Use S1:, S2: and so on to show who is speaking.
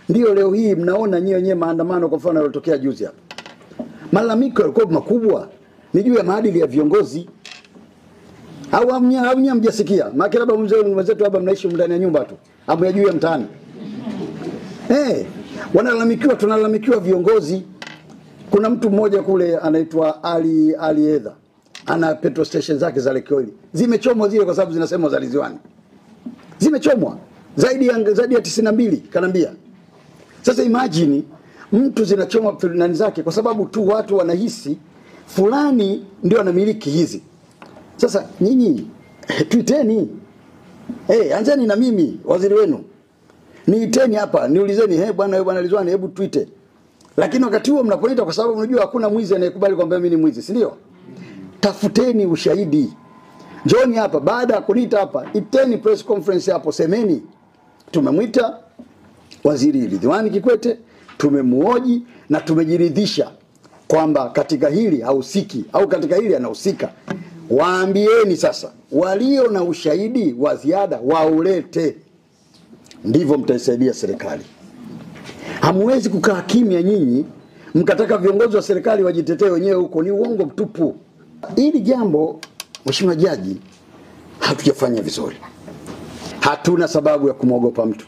S1: Ndio leo hii mnaona nyinyi maandamano kwa mfano yalotokea juzi hapa. Malalamiko yalikuwa makubwa ni juu ya maadili ya viongozi. Au hamjasikia? Maana labda mwenzetu hapa mnaishi ndani ya nyumba tu. Hapo ya juu ya mtaani. Wanalalamikiwa, tunalalamikiwa viongozi. Kuna mtu mmoja kule anaitwa Ali Edha. Ana petrol station zake za Lake Oil. Zimechomwa zile kwa sababu zinasema za Liziwani. Zimechomwa zaidi ya 92 kanambia. Sasa imagine mtu zinachoma fulani zake kwa sababu tu watu wanahisi fulani ndio anamiliki hizi. Sasa nyinyi tuiteni. Anzeni na mimi waziri wenu. Niiteni hapa, niulizeni bwana Liziwani hebu tuite. Lakini wakati huo mnapoita kwa sababu mnajua hakuna mwizi anayekubali kwamba mimi ni mwizi, si ndio? Tafuteni ushahidi. Njooni hapa baada ya kuniita hapa, iteni press conference hapo, semeni tumemwita Waziri Ridhiwani Kikwete, tumemuoji na tumejiridhisha kwamba katika hili hahusiki au katika hili anahusika. Waambieni sasa walio na ushahidi wa ziada waulete. Ndivyo mtaisaidia serikali. Hamwezi kukaa kimya nyinyi mkataka viongozi wa serikali wajitetee wenyewe huko, ni uongo mtupu. Hili jambo Mheshimiwa Jaji hatujafanya vizuri. Hatuna sababu ya kumwogopa mtu.